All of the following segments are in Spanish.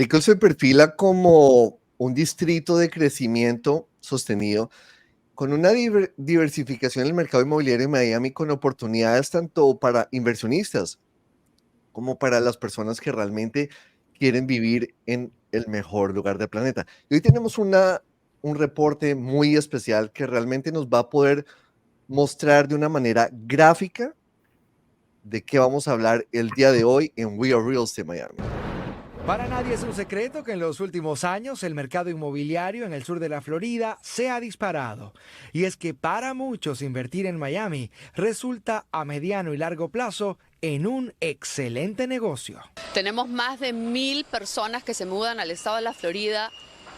Brickell se perfila como un distrito de crecimiento sostenido con una diversificación del mercado inmobiliario en Miami con oportunidades tanto para inversionistas como para las personas que realmente quieren vivir en el mejor lugar del planeta. Y hoy tenemos un reporte muy especial que realmente nos va a poder mostrar de una manera gráfica de qué vamos a hablar el día de hoy en We Are Real Estate Miami. Para nadie es un secreto que en los últimos años el mercado inmobiliario en el sur de la Florida se ha disparado. Y es que para muchos invertir en Miami resulta a mediano y largo plazo en un excelente negocio. Tenemos más de 1,000 personas que se mudan al estado de la Florida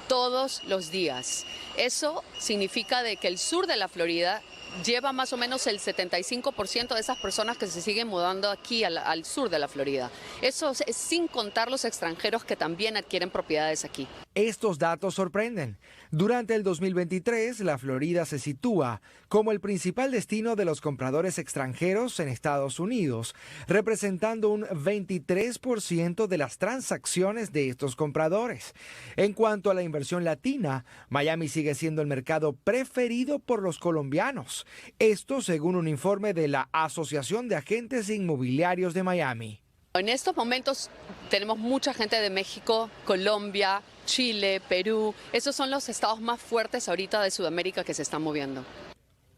todos los días. Eso significa de que el sur de la Florida lleva más o menos el 75% de esas personas que se siguen mudando aquí al sur de la Florida. Eso es sin contar los extranjeros que también adquieren propiedades aquí. Estos datos sorprenden. Durante el 2023, la Florida se sitúa como el principal destino de los compradores extranjeros en Estados Unidos, representando un 23% de las transacciones de estos compradores. En cuanto a la inversión latina, Miami sigue siendo el mercado preferido por los colombianos. Esto según un informe de la Asociación de Agentes Inmobiliarios de Miami. En estos momentos tenemos mucha gente de México, Colombia, Chile, Perú. Esos son los estados más fuertes ahorita de Sudamérica que se están moviendo.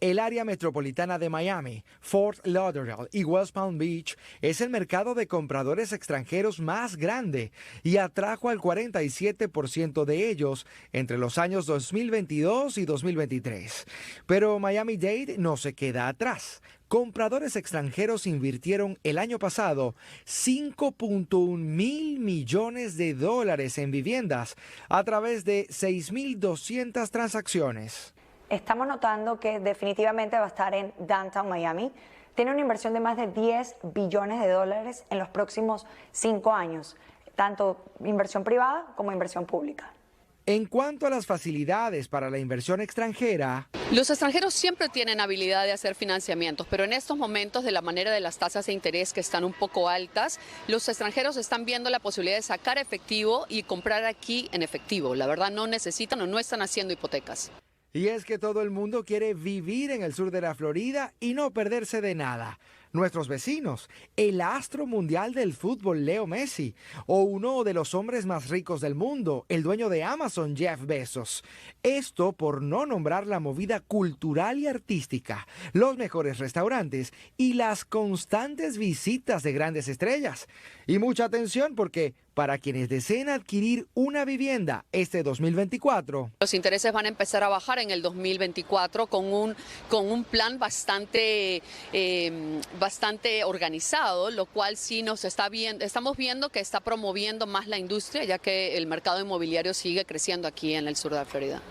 El área metropolitana de Miami, Fort Lauderdale y West Palm Beach es el mercado de compradores extranjeros más grande y atrajo al 47% de ellos entre los años 2022 y 2023. Pero Miami-Dade no se queda atrás. Compradores extranjeros invirtieron el año pasado 5.1 mil millones de dólares en viviendas a través de 6.200 transacciones. Estamos notando que definitivamente va a estar en Downtown Miami. Tiene una inversión de más de 10 billones de dólares en los próximos 5 años, tanto inversión privada como inversión pública. En cuanto a las facilidades para la inversión extranjera, los extranjeros siempre tienen habilidad de hacer financiamientos, pero en estos momentos, de la manera de las tasas de interés que están un poco altas, los extranjeros están viendo la posibilidad de sacar efectivo y comprar aquí en efectivo. La verdad, no necesitan o no están haciendo hipotecas. Y es que todo el mundo quiere vivir en el sur de la Florida y no perderse de nada. Nuestros vecinos, el astro mundial del fútbol Leo Messi, o uno de los hombres más ricos del mundo, el dueño de Amazon, Jeff Bezos. Esto por no nombrar la movida cultural y artística, los mejores restaurantes y las constantes visitas de grandes estrellas. Y mucha atención porque para quienes deseen adquirir una vivienda este 2024, los intereses van a empezar a bajar en el 2024 con un plan bastante organizado, lo cual sí estamos viendo que está promoviendo más la industria, ya que el mercado inmobiliario sigue creciendo aquí en el sur de la Florida.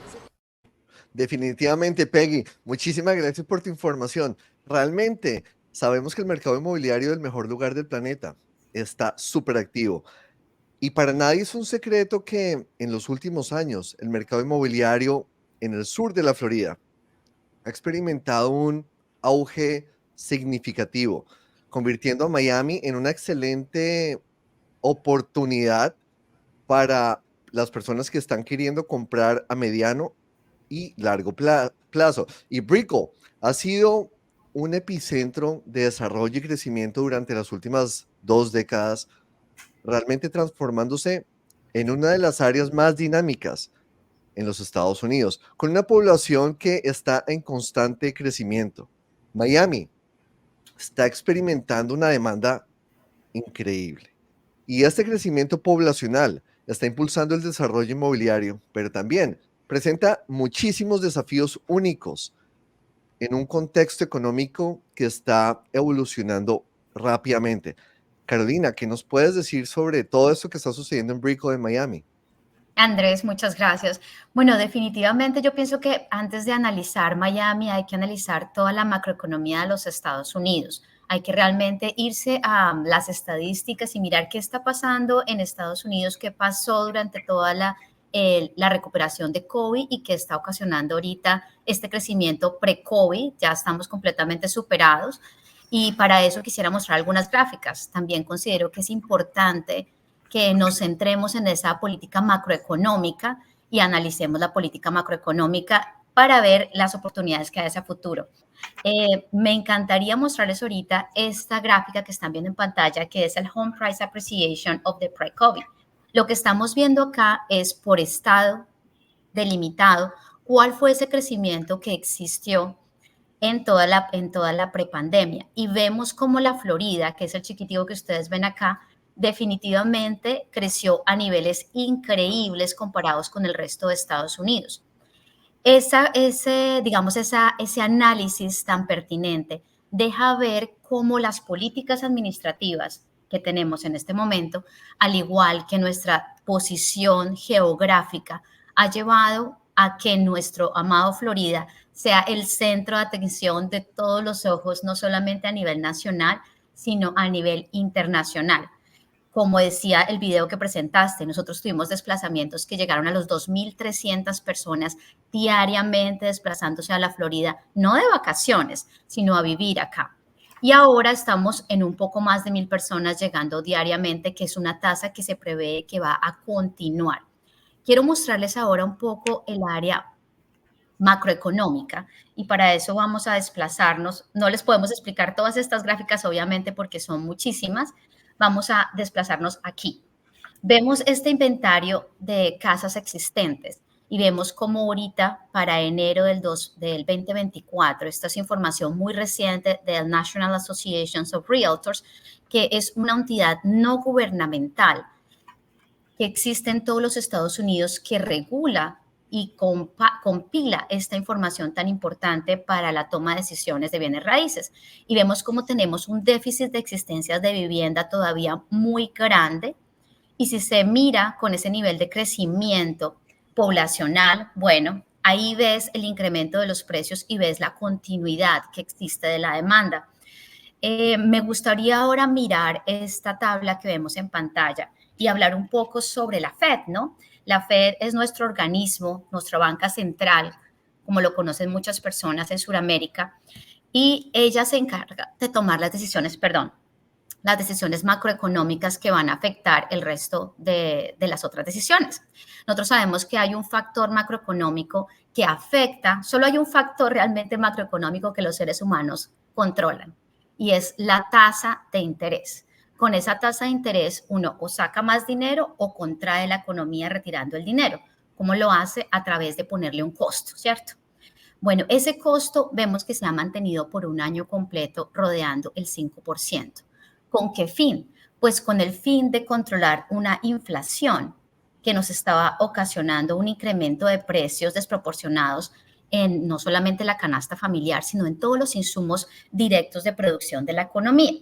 Definitivamente, Peggy, muchísimas gracias por tu información. Realmente sabemos que el mercado inmobiliario del mejor lugar del planeta está súper activo. Y para nadie es un secreto que en los últimos años el mercado inmobiliario en el sur de la Florida ha experimentado un auge significativo, convirtiendo a Miami en una excelente oportunidad para las personas que están queriendo comprar a mediano y largo plazo. Y Brickell ha sido un epicentro de desarrollo y crecimiento durante las últimas 2 décadas, realmente transformándose en una de las áreas más dinámicas en los Estados Unidos, con una población que está en constante crecimiento. Miami está experimentando una demanda increíble. Y este crecimiento poblacional está impulsando el desarrollo inmobiliario, pero también presenta muchísimos desafíos únicos en un contexto económico que está evolucionando rápidamente. Carolina, ¿qué nos puedes decir sobre todo esto que está sucediendo en Brickell, en Miami? Andrés, muchas gracias. Bueno, definitivamente yo pienso que antes de analizar Miami hay que analizar toda la macroeconomía de los Estados Unidos. Hay que realmente irse a las estadísticas y mirar qué está pasando en Estados Unidos, qué pasó durante toda la recuperación de COVID y qué está ocasionando ahorita este crecimiento pre-COVID. Ya estamos completamente superados y para eso quisiera mostrar algunas gráficas. También considero que es importante que nos centremos en esa política macroeconómica y analicemos la política macroeconómica para ver las oportunidades que hay hacia futuro. Me encantaría mostrarles ahorita esta gráfica que están viendo en pantalla, que es el Home Price Appreciation of the Pre-COVID. Lo que estamos viendo acá es por estado delimitado cuál fue ese crecimiento que existió en toda la prepandemia. Y vemos como la Florida, que es el chiquitico que ustedes ven acá, definitivamente creció a niveles increíbles comparados con el resto de Estados Unidos. Ese análisis tan pertinente deja ver cómo las políticas administrativas que tenemos en este momento, al igual que nuestra posición geográfica, ha llevado a que nuestro amado Florida sea el centro de atención de todos los ojos, no solamente a nivel nacional, sino a nivel internacional. Como decía el video que presentaste, nosotros tuvimos desplazamientos que llegaron a los 2.300 personas diariamente desplazándose a la Florida, no de vacaciones, sino a vivir acá. Y ahora estamos en un poco más de 1.000 personas llegando diariamente, que es una tasa que se prevé que va a continuar. Quiero mostrarles ahora un poco el área macroeconómica y para eso vamos a desplazarnos. No les podemos explicar todas estas gráficas, obviamente, porque son muchísimas. Vamos a desplazarnos aquí. Vemos este inventario de casas existentes y vemos cómo ahorita para enero del 2024, esta es información muy reciente del National Association of Realtors, que es una entidad no gubernamental que existe en todos los Estados Unidos que regula y compila esta información tan importante para la toma de decisiones de bienes raíces. Y vemos cómo tenemos un déficit de existencias de vivienda todavía muy grande. Y si se mira con ese nivel de crecimiento poblacional, bueno, ahí ves el incremento de los precios y ves la continuidad que existe de la demanda. Me gustaría ahora mirar esta tabla que vemos en pantalla y hablar un poco sobre la Fed, ¿no? La Fed es nuestro organismo, nuestra banca central, como lo conocen muchas personas en Sudamérica, y ella se encarga de tomar las decisiones macroeconómicas que van a afectar el resto de las otras decisiones. Nosotros sabemos que hay un factor macroeconómico que afecta, solo hay un factor realmente macroeconómico que los seres humanos controlan, y es la tasa de interés. Con esa tasa de interés uno o saca más dinero o contrae la economía retirando el dinero. ¿Cómo lo hace? A través de ponerle un costo, ¿cierto? Bueno, ese costo vemos que se ha mantenido por un año completo rodeando el 5%. ¿Con qué fin? Pues con el fin de controlar una inflación que nos estaba ocasionando un incremento de precios desproporcionados en no solamente la canasta familiar, sino en todos los insumos directos de producción de la economía.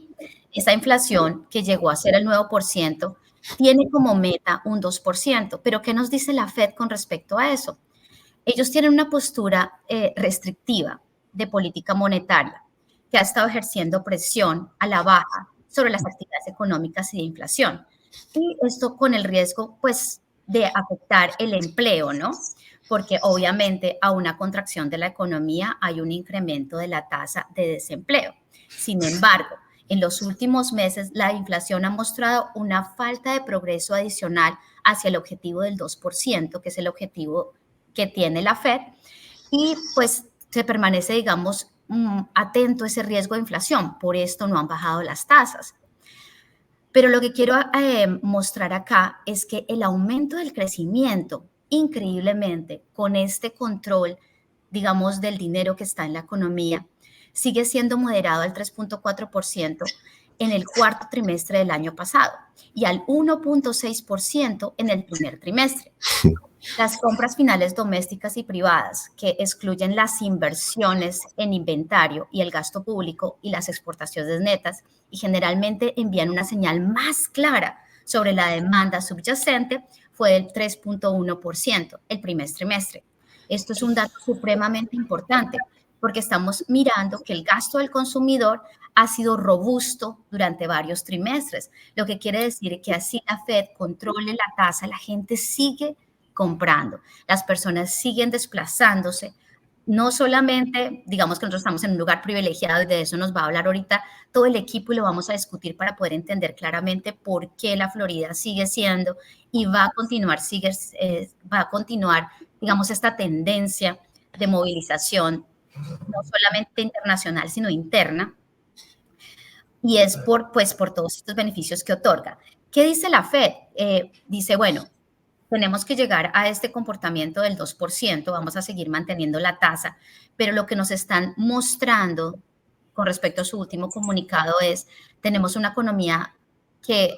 Esa inflación que llegó a ser el 9% tiene como meta un 2%, pero ¿qué nos dice la Fed con respecto a eso? Ellos tienen una postura restrictiva de política monetaria que ha estado ejerciendo presión a la baja sobre las actividades económicas y de inflación. Y esto con el riesgo, pues, de afectar el empleo, ¿no? Porque obviamente a una contracción de la economía hay un incremento de la tasa de desempleo. Sin embargo, en los últimos meses la inflación ha mostrado una falta de progreso adicional hacia el objetivo del 2%, que es el objetivo que tiene la Fed, y pues se permanece, digamos, atento a ese riesgo de inflación. Por esto no han bajado las tasas. Pero lo que quiero mostrar acá es que el aumento del crecimiento, increíblemente, con este control, digamos, del dinero que está en la economía, sigue siendo moderado al 3.4% en el cuarto trimestre del año pasado y al 1.6% en el primer trimestre. Las compras finales domésticas y privadas, que excluyen las inversiones en inventario y el gasto público y las exportaciones netas, y generalmente envían una señal más clara sobre la demanda subyacente, fue del 3.1% el primer trimestre. Esto es un dato supremamente importante porque estamos mirando que el gasto del consumidor ha sido robusto durante varios trimestres, lo que quiere decir que así la Fed controle la tasa, la gente sigue comprando, las personas siguen desplazándose no solamente, digamos que nosotros estamos en un lugar privilegiado y de eso nos va a hablar ahorita todo el equipo y lo vamos a discutir para poder entender claramente por qué la Florida sigue siendo y va a continuar, digamos, esta tendencia de movilización, no solamente internacional, sino interna, y es por todos estos beneficios que otorga. ¿Qué dice la Fed? Dice, bueno, tenemos que llegar a este comportamiento del 2%, vamos a seguir manteniendo la tasa, pero lo que nos están mostrando con respecto a su último comunicado es, tenemos una economía que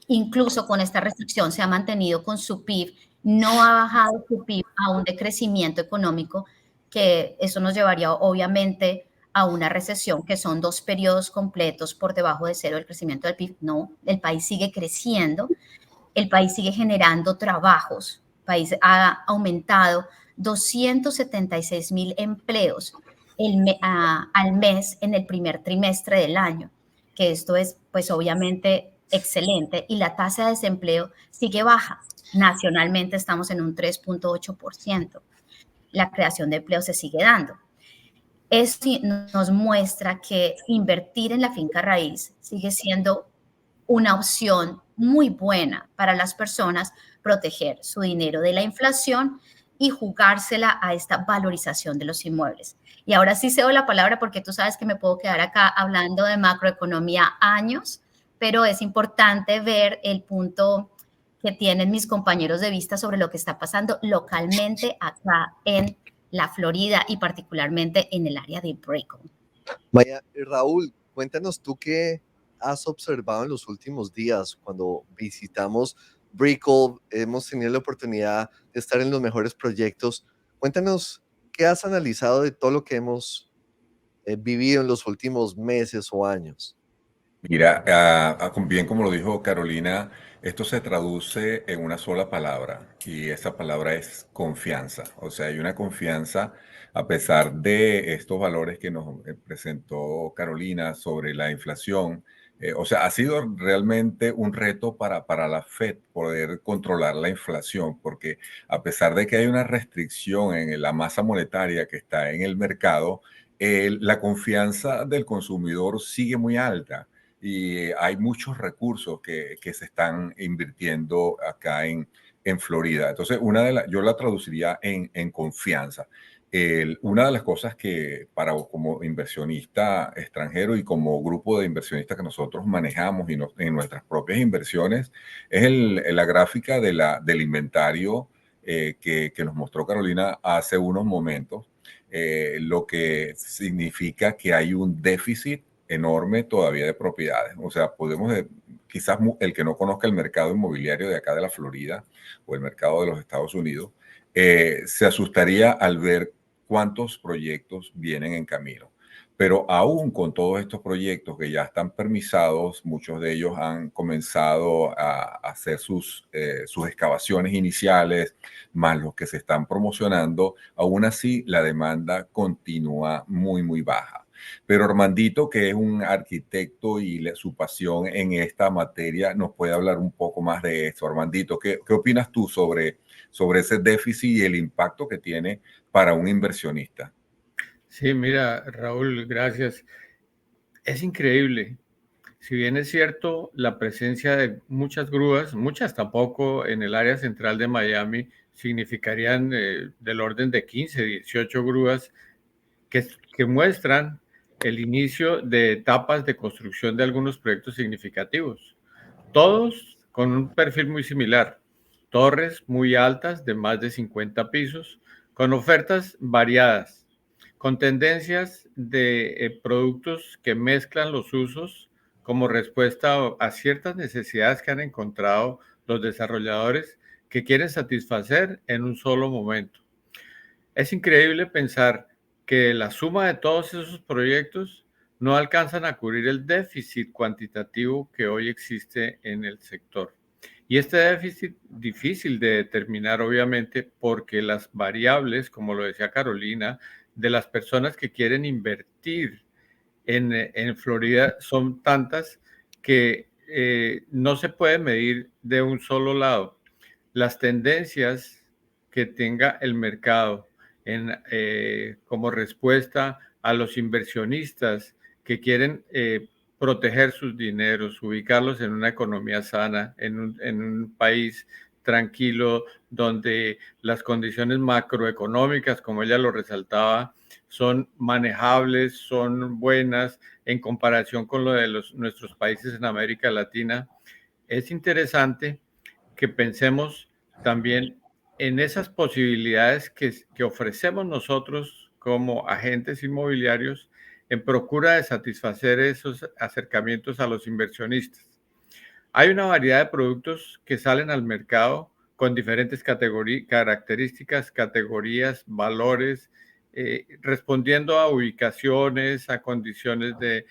incluso con esta restricción se ha mantenido con su PIB, no ha bajado su PIB a un decrecimiento económico, que eso nos llevaría obviamente a una recesión, que son 2 periodos completos por debajo de cero del crecimiento del PIB. No, el país sigue creciendo, el país sigue generando trabajos, el país ha aumentado 276,000 empleos al mes en el primer trimestre del año, que esto es pues obviamente excelente, y la tasa de desempleo sigue baja. Nacionalmente estamos en un 3,8%. La creación de empleo se sigue dando. Esto nos muestra que invertir en la finca raíz sigue siendo una opción muy buena para las personas, proteger su dinero de la inflación y jugársela a esta valorización de los inmuebles. Y ahora sí cedo la palabra porque tú sabes que me puedo quedar acá hablando de macroeconomía años, pero es importante ver el punto que tienen mis compañeros de vista sobre lo que está pasando localmente acá en la Florida y particularmente en el área de Brickell. Raúl, cuéntanos tú qué has observado en los últimos días cuando visitamos Brickell, hemos tenido la oportunidad de estar en los mejores proyectos. Cuéntanos qué has analizado de todo lo que hemos vivido en los últimos meses o años. Mira, bien como lo dijo Carolina, esto se traduce en una sola palabra y esa palabra es confianza. O sea, hay una confianza a pesar de estos valores que nos presentó Carolina sobre la inflación. O sea, ha sido realmente un reto para la Fed poder controlar la inflación, porque a pesar de que hay una restricción en la masa monetaria que está en el mercado, la confianza del consumidor sigue muy alta y hay muchos recursos que se están invirtiendo acá en Florida. Entonces, yo la traduciría en confianza. Una de las cosas que como inversionista extranjero y como grupo de inversionistas que nosotros manejamos en nuestras propias inversiones es la gráfica del inventario que nos mostró Carolina hace unos momentos, lo que significa que hay un déficit enorme todavía de propiedades. O sea, quizás el que no conozca el mercado inmobiliario de acá de la Florida o el mercado de los Estados Unidos, se asustaría al ver cuántos proyectos vienen en camino. Pero aún con todos estos proyectos que ya están permisados, muchos de ellos han comenzado a hacer sus excavaciones iniciales, más los que se están promocionando, aún así la demanda continúa muy, muy baja. Pero Armandito, que es un arquitecto y su pasión en esta materia, nos puede hablar un poco más de esto. Armandito, ¿qué opinas tú sobre ese déficit y el impacto que tiene para un inversionista? Sí, mira, Raúl, gracias. Es increíble. Si bien es cierto, la presencia de muchas grúas, muchas tampoco en el área central de Miami, significarían del orden de 15, 18 grúas que muestran el inicio de etapas de construcción de algunos proyectos significativos. Todos con un perfil muy similar. Torres muy altas de más de 50 pisos, con ofertas variadas, con tendencias de productos que mezclan los usos como respuesta a ciertas necesidades que han encontrado los desarrolladores que quieren satisfacer en un solo momento. Es increíble pensar que la suma de todos esos proyectos no alcanzan a cubrir el déficit cuantitativo que hoy existe en el sector. Y este déficit difícil de determinar, obviamente, porque las variables, como lo decía Carolina, de las personas que quieren invertir en Florida son tantas que no se puede medir de un solo lado. Las tendencias que tenga el mercado como respuesta a los inversionistas que quieren proteger sus dineros, ubicarlos en una economía sana, en un país tranquilo, donde las condiciones macroeconómicas, como ella lo resaltaba, son manejables, son buenas en comparación con lo de nuestros países en América Latina. Es interesante que pensemos también en esas posibilidades que ofrecemos nosotros como agentes inmobiliarios en procura de satisfacer esos acercamientos a los inversionistas. Hay una variedad de productos que salen al mercado con diferentes características, categorías, valores, respondiendo a ubicaciones, a condiciones de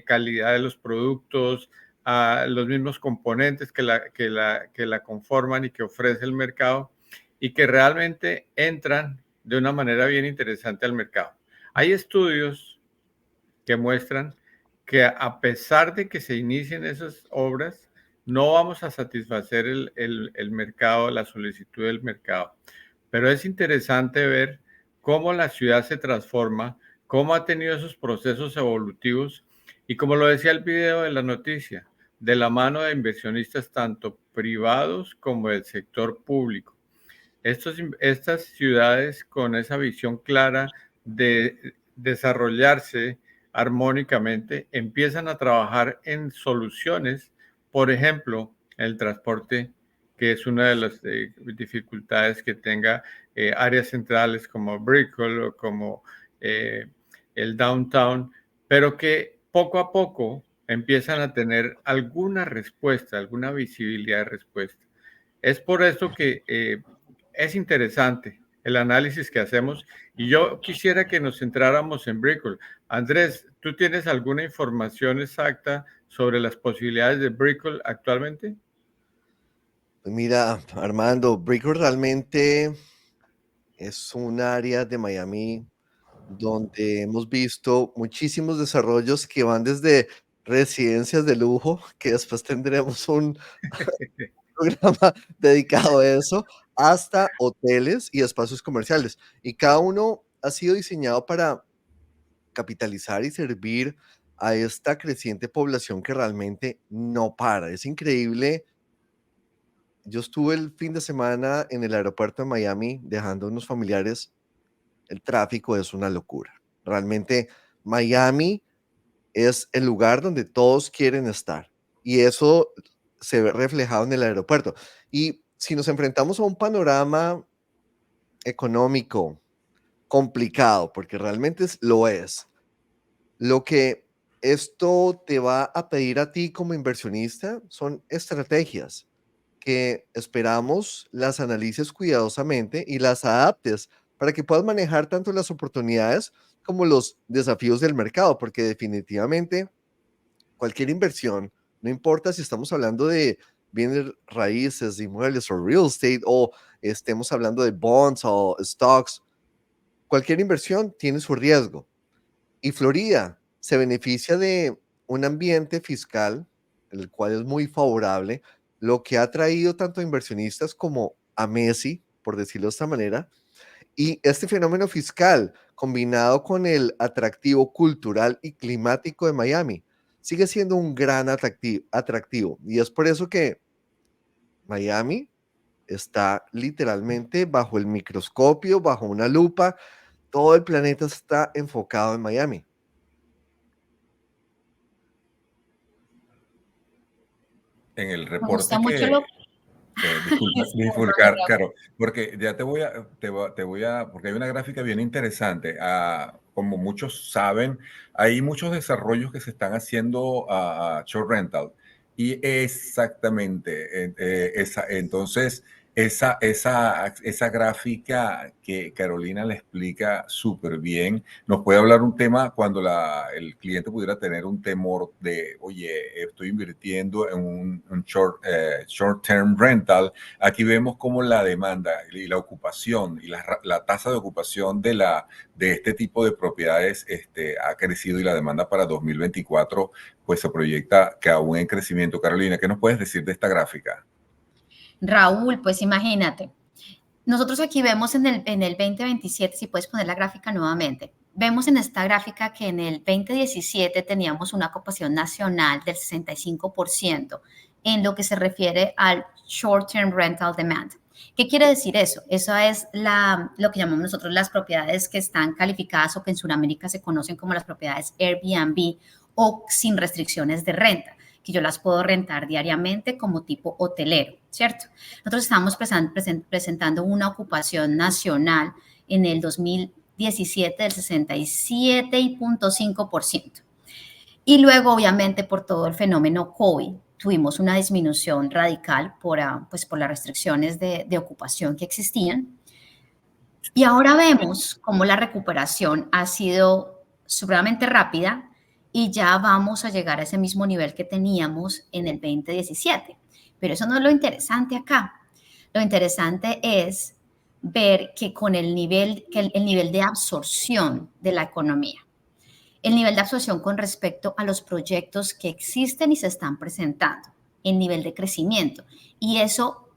calidad de los productos, a los mismos componentes que la conforman y que ofrece el mercado, y que realmente entran de una manera bien interesante al mercado. Hay estudios que muestran que a pesar de que se inicien esas obras, no vamos a satisfacer el mercado, la solicitud del mercado. Pero es interesante ver cómo la ciudad se transforma, cómo ha tenido esos procesos evolutivos y, como lo decía el video de la noticia, de la mano de inversionistas tanto privados como del sector público. Estas ciudades con esa visión clara de desarrollarse armónicamente empiezan a trabajar en soluciones, por ejemplo, el transporte, que es una de las dificultades que tenga áreas centrales como Brickell o como el downtown, pero que poco a poco empiezan a tener alguna respuesta, alguna visibilidad de respuesta. Es por eso que es interesante el análisis que hacemos, y yo quisiera que nos centráramos en Brickell. Andrés, ¿tú tienes alguna información exacta sobre las posibilidades de Brickell actualmente? Pues mira, Armando, Brickell realmente es un área de Miami donde hemos visto muchísimos desarrollos que van desde residencias de lujo, que después tendremos un programa dedicado a eso, hasta hoteles y espacios comerciales. Y cada uno ha sido diseñado para capitalizar y servir a esta creciente población que realmente no para. Es increíble. Yo estuve el fin de semana en el aeropuerto de Miami dejando a unos familiares. El tráfico es una locura. Realmente Miami es el lugar donde todos quieren estar y eso se ve reflejado en el aeropuerto. Y si nos enfrentamos a un panorama económico complicado, porque realmente lo es, lo que esto te va a pedir a ti como inversionista son estrategias que esperamos las analices cuidadosamente y las adaptes para que puedas manejar tanto las oportunidades como los desafíos del mercado, porque definitivamente cualquier inversión, no importa si estamos hablando de bienes raíces, de inmuebles o real estate, o estemos hablando de bonds o stocks, cualquier inversión tiene su riesgo. Y Florida se beneficia de un ambiente fiscal, el cual es muy favorable, lo que ha traído tanto a inversionistas como a Messi, por decirlo de esta manera. Y este fenómeno fiscal, combinado con el atractivo cultural y climático de Miami, sigue siendo un gran atractivo. Y es por eso que Miami está literalmente bajo el microscopio, bajo una lupa. Todo el planeta está enfocado en Miami. En el Me gusta reporte mucho lo disculpa, sí, disculpar, hermano. claro, porque ya porque hay una gráfica bien interesante. Como muchos saben, hay muchos desarrollos que se están haciendo a short rental y exactamente, entonces esa gráfica que Carolina le explica súper bien, nos puede hablar un tema cuando el cliente pudiera tener un temor de, oye, estoy invirtiendo en un short term rental. Aquí vemos cómo la demanda y la ocupación y la tasa de ocupación de este tipo de propiedades ha crecido, y la demanda para 2024 pues se proyecta que aún en crecimiento. Carolina, ¿qué nos puedes decir de esta gráfica? Raúl, pues imagínate, Nosotros aquí vemos en el 2027, si puedes poner la gráfica nuevamente, vemos en esta gráfica que en el 2017 teníamos una ocupación nacional del 65% en lo que se refiere al short-term rental demand. ¿Qué quiere decir eso? Eso es lo que llamamos nosotros las propiedades que están calificadas o que en Sudamérica se conocen como las propiedades Airbnb o sin restricciones de renta, que yo las puedo rentar diariamente como tipo hotelero, ¿cierto? Nosotros estamos presentando una ocupación nacional en el 2017 del 67.5%. Y luego, obviamente, por todo el fenómeno COVID, tuvimos una disminución radical por las restricciones de ocupación que existían. Y ahora vemos cómo la recuperación ha sido supremamente rápida y ya vamos a llegar a ese mismo nivel que teníamos en el 2017. Pero eso no es lo interesante acá. Lo interesante es ver que con el nivel de absorción de la economía, el nivel de absorción con respecto a los proyectos que existen y se están presentando, el nivel de crecimiento. Y eso,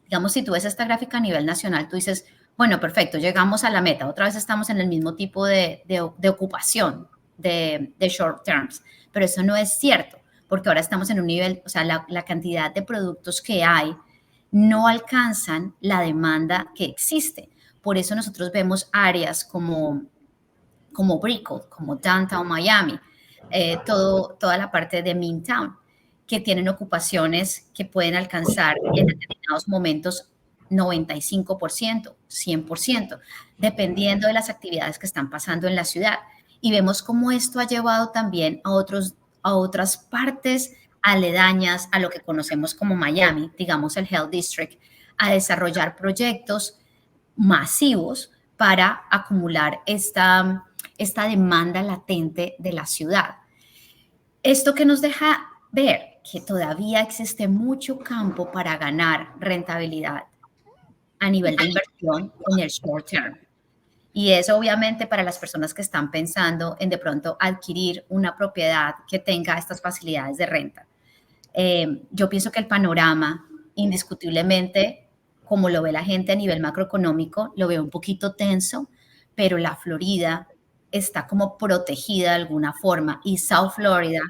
digamos, si tú ves esta gráfica a nivel nacional, tú dices, bueno, perfecto, llegamos a la meta, otra vez estamos en el mismo tipo de ocupación de short terms, pero eso no es cierto, porque ahora estamos en un nivel, o sea, la cantidad de productos que hay no alcanzan la demanda que existe. Por eso nosotros vemos áreas como Brickell, como Downtown Miami, toda la parte de Midtown, que tienen ocupaciones que pueden alcanzar en determinados momentos 95%, 100%, dependiendo de las actividades que están pasando en la ciudad. Y vemos cómo esto ha llevado también a otras partes aledañas a lo que conocemos como Miami, digamos el Health District, a desarrollar proyectos masivos para acumular esta demanda latente de la ciudad. Esto que nos deja ver que todavía existe mucho campo para ganar rentabilidad a nivel de inversión en el short term. Y eso obviamente para las personas que están pensando en de pronto adquirir una propiedad que tenga estas facilidades de renta. Yo pienso que el panorama, indiscutiblemente, como lo ve la gente a nivel macroeconómico, lo veo un poquito tenso, pero la Florida está como protegida de alguna forma. Y South Florida,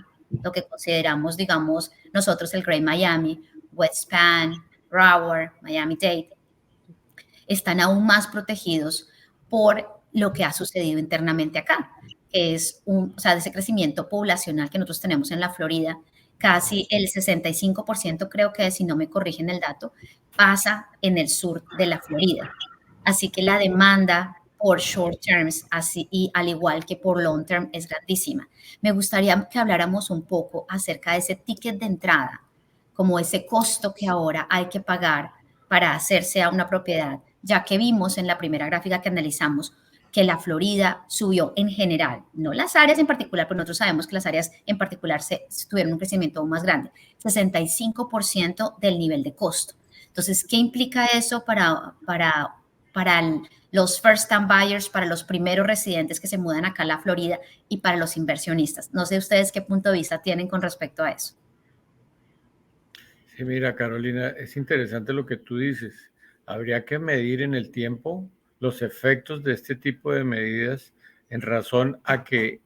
lo que consideramos, digamos, nosotros el Great Miami, West Palm, Broward, Miami-Dade, están aún más protegidos por lo que ha sucedido internamente acá, que es de ese crecimiento poblacional que nosotros tenemos en la Florida. Casi el 65%, creo que si no me corrigen el dato, pasa en el sur de la Florida. Así que la demanda por short terms, así, y al igual que por long term, es grandísima. Me gustaría que habláramos un poco acerca de ese ticket de entrada, como ese costo que ahora hay que pagar para hacerse a una propiedad, ya que vimos en la primera gráfica que analizamos que la Florida subió en general, no las áreas en particular, pero nosotros sabemos que las áreas en particular tuvieron un crecimiento aún más grande, 65% del nivel de costo. Entonces, ¿qué implica eso para los first-time buyers, para los primeros residentes que se mudan acá a la Florida y para los inversionistas? No sé ustedes qué punto de vista tienen con respecto a eso. Sí, mira, Carolina, es interesante lo que tú dices. Habría que medir en el tiempo los efectos de este tipo de medidas en razón a que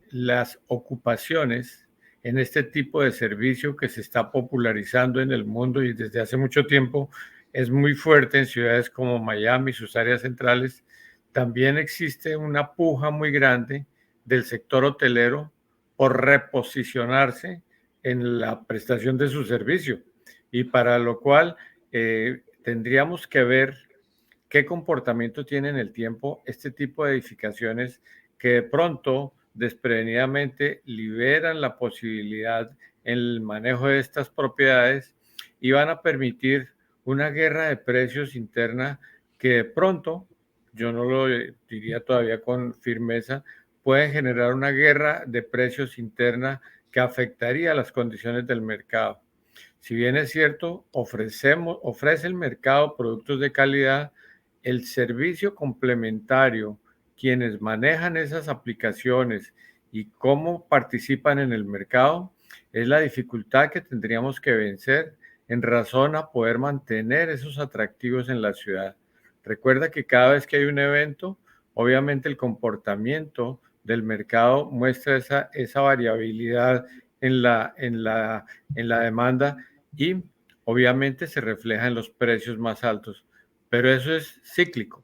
las ocupaciones en este tipo de servicio que se está popularizando en el mundo y desde hace mucho tiempo es muy fuerte en ciudades como Miami, sus áreas centrales. También existe una puja muy grande del sector hotelero por reposicionarse en la prestación de su servicio, y para lo cual tendríamos que ver qué comportamiento tiene en el tiempo este tipo de edificaciones que de pronto desprevenidamente liberan la posibilidad en el manejo de estas propiedades y van a permitir una guerra de precios interna que de pronto, yo no lo diría todavía con firmeza, puede generar una guerra de precios interna que afectaría las condiciones del mercado. Si bien es cierto, ofrece el mercado productos de calidad, el servicio complementario, quienes manejan esas aplicaciones y cómo participan en el mercado, es la dificultad que tendríamos que vencer en razón a poder mantener esos atractivos en la ciudad. Recuerda que cada vez que hay un evento, obviamente el comportamiento del mercado muestra esa variabilidad en la demanda y obviamente se refleja en los precios más altos, pero eso es cíclico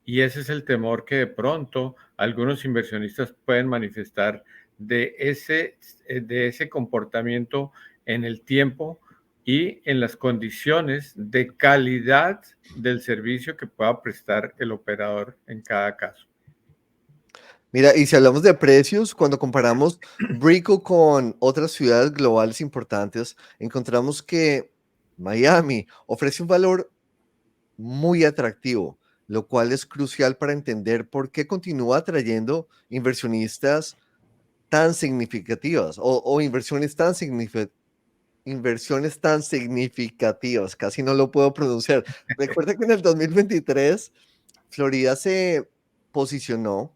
y ese es el temor que de pronto algunos inversionistas pueden manifestar de ese comportamiento en el tiempo y en las condiciones de calidad del servicio que pueda prestar el operador en cada caso. Mira, y si hablamos de precios, cuando comparamos Brickell con otras ciudades globales importantes, encontramos que Miami ofrece un valor muy atractivo, lo cual es crucial para entender por qué continúa atrayendo inversionistas tan significativas o inversiones tan significativas, casi no lo puedo pronunciar. Recuerda que en el 2023 Florida se posicionó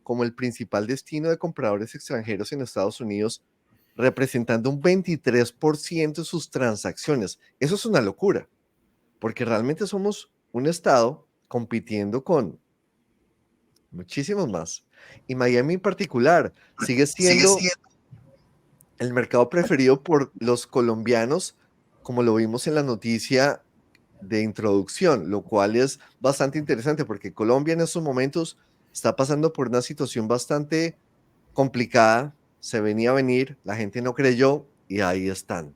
como el principal destino de compradores extranjeros en Estados Unidos, representando un 23% de sus transacciones. Eso es una locura, porque realmente somos un estado compitiendo con muchísimos más. Y Miami en particular sigue siendo el mercado preferido por los colombianos, como lo vimos en la noticia de introducción, lo cual es bastante interesante porque Colombia en estos momentos está pasando por una situación bastante complicada, se venía a venir, la gente no creyó y ahí están.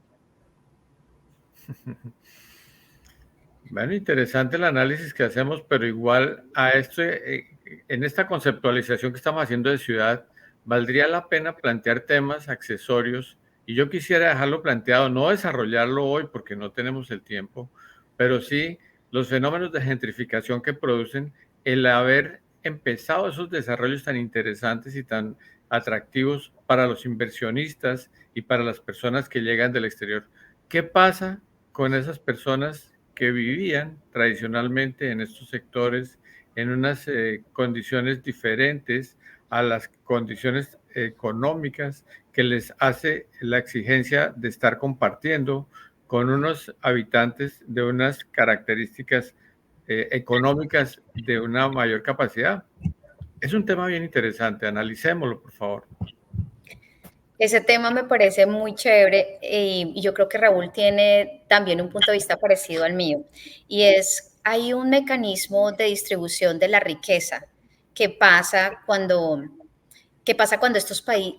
Bueno, interesante el análisis que hacemos, pero igual a esto, en esta conceptualización que estamos haciendo de ciudad, valdría la pena plantear temas accesorios y yo quisiera dejarlo planteado, no desarrollarlo hoy porque no tenemos el tiempo, pero sí los fenómenos de gentrificación que producen el haber empezado esos desarrollos tan interesantes y tan atractivos para los inversionistas y para las personas que llegan del exterior. ¿Qué pasa con esas personas que vivían tradicionalmente en estos sectores en unas condiciones diferentes a las condiciones económicas que les hace la exigencia de estar compartiendo con unos habitantes de unas características económicas de una mayor capacidad? Es un tema bien interesante, analicémoslo, por favor. Ese tema me parece muy chévere y yo creo que Raúl tiene también un punto de vista parecido al mío. Y es, hay un mecanismo de distribución de la riqueza que pasa cuando,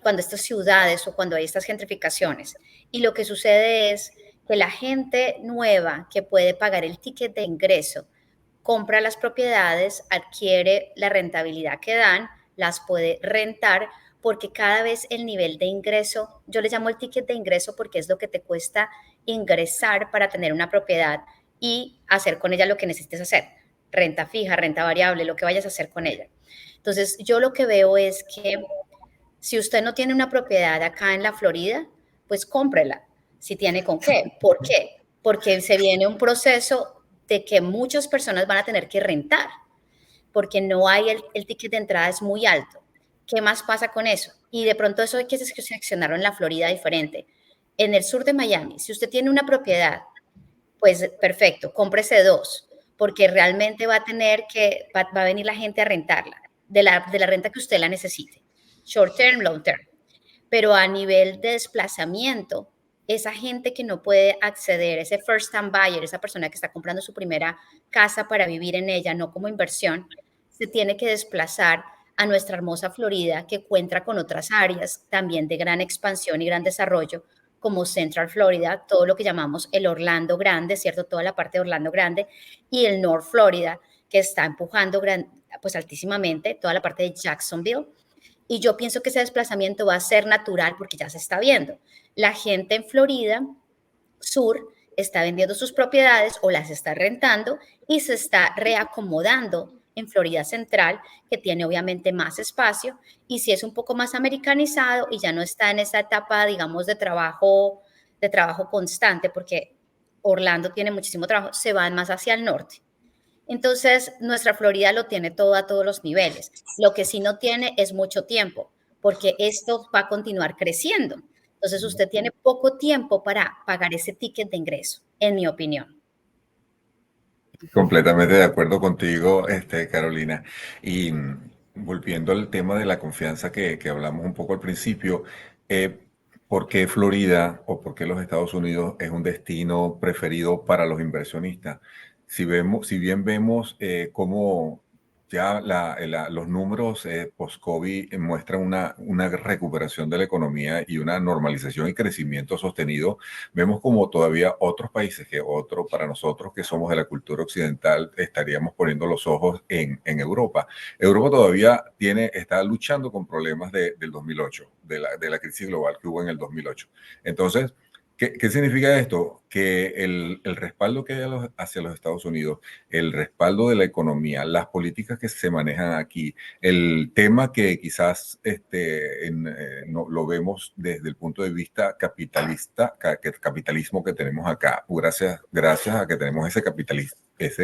cuando estas ciudades o cuando hay estas gentrificaciones. Y lo que sucede es que la gente nueva que puede pagar el ticket de ingreso compra las propiedades, adquiere la rentabilidad que dan, las puede rentar porque cada vez el nivel de ingreso, yo le llamo el ticket de ingreso porque es lo que te cuesta ingresar para tener una propiedad y hacer con ella lo que necesites hacer, renta fija, renta variable, lo que vayas a hacer con ella. Entonces, yo lo que veo es que si usted no tiene una propiedad acá en la Florida, pues cómprela, si tiene con qué. ¿Por qué? Porque se viene un proceso de que muchas personas van a tener que rentar, porque no hay el ticket de entrada es muy alto. ¿Qué más pasa con eso? Y de pronto eso hay que seccionarlo en la Florida diferente. En el sur de Miami, si usted tiene una propiedad, pues perfecto, cómprese dos, porque realmente va a tener que, va a venir la gente a rentarla, de la renta que usted la necesite. Short term, long term. Pero a nivel de desplazamiento, esa gente que no puede acceder, ese first time buyer, esa persona que está comprando su primera casa para vivir en ella, no como inversión, se tiene que desplazar a nuestra hermosa Florida, que cuenta con otras áreas también de gran expansión y gran desarrollo, como Central Florida, todo lo que llamamos el Orlando Grande, ¿cierto? Toda la parte de Orlando Grande, y el North Florida, que está empujando pues altísimamente, toda la parte de Jacksonville. Y yo pienso que ese desplazamiento va a ser natural porque ya se está viendo. La gente en Florida Sur está vendiendo sus propiedades o las está rentando y se está reacomodando en Florida Central, que tiene obviamente más espacio, y si es un poco más americanizado y ya no está en esa etapa, digamos, de trabajo constante, porque Orlando tiene muchísimo trabajo, se van más hacia el norte. Entonces, nuestra Florida lo tiene todo a todos los niveles. Lo que sí no tiene es mucho tiempo, porque esto va a continuar creciendo. Entonces, usted tiene poco tiempo para pagar ese ticket de ingreso, en mi opinión. Completamente de acuerdo contigo, Carolina. Y volviendo al tema de la confianza que hablamos un poco al principio, eh, ¿por qué Florida o por qué los Estados Unidos es un destino preferido para los inversionistas? Si bien vemos cómo ya los números post-COVID muestran una recuperación de la economía y una normalización y crecimiento sostenido, vemos como todavía otros países para nosotros que somos de la cultura occidental, estaríamos poniendo los ojos en Europa. Europa todavía está luchando con problemas del 2008, de la crisis global que hubo en el 2008. Entonces, ¿qué significa esto? Que el respaldo que hay hacia los Estados Unidos, el respaldo de la economía, las políticas que se manejan aquí, el tema que quizás no, lo vemos desde el punto de vista capitalista, capitalismo que tenemos acá, gracias a que tenemos ese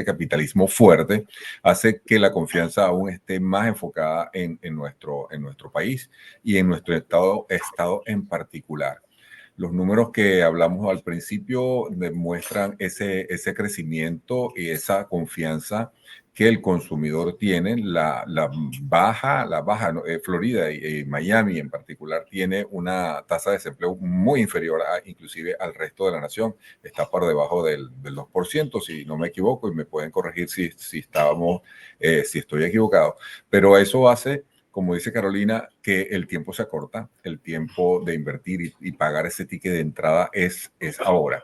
capitalismo fuerte, hace que la confianza aún esté más enfocada en nuestro país y en nuestro estado en particular. Los números que hablamos al principio demuestran ese crecimiento y esa confianza que el consumidor tiene. La baja, ¿no? Florida y Miami en particular tiene una tasa de desempleo muy inferior inclusive al resto de la nación. Está por debajo del 2%, si no me equivoco, y me pueden corregir si estoy equivocado. Pero eso hace, como dice Carolina, que el tiempo se acorta, el tiempo de invertir y pagar ese ticket de entrada es ahora.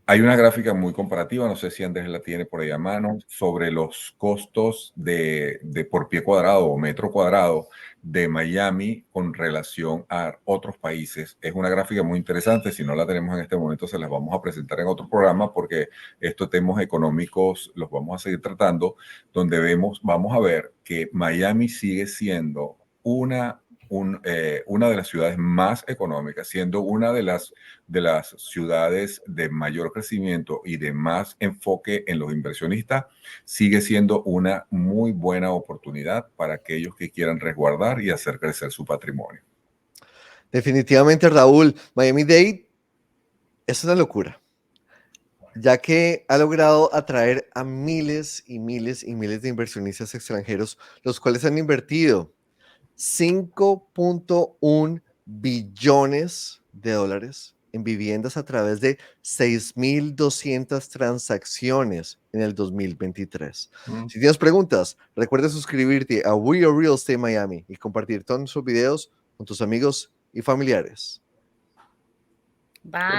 Hay una gráfica muy comparativa, no sé si Andrés la tiene por ahí a mano, sobre los costos de por pie cuadrado o metro cuadrado de Miami con relación a otros países. Es una gráfica muy interesante, si no la tenemos en este momento se las vamos a presentar en otro programa porque estos temas económicos los vamos a seguir tratando, donde vamos a ver que Miami sigue siendo una de las ciudades más económicas, siendo una de las ciudades de mayor crecimiento y de más enfoque en los inversionistas, sigue siendo una muy buena oportunidad para aquellos que quieran resguardar y hacer crecer su patrimonio. Definitivamente, Raúl, Miami-Dade es una locura, ya que ha logrado atraer a miles y miles y miles de inversionistas extranjeros, los cuales han invertido $5.1 billones en viviendas a través de 6.200 transacciones en el 2023. Si tienes preguntas, recuerda suscribirte a We Are Real Estate Miami y compartir todos nuestros videos con tus amigos y familiares. Bye.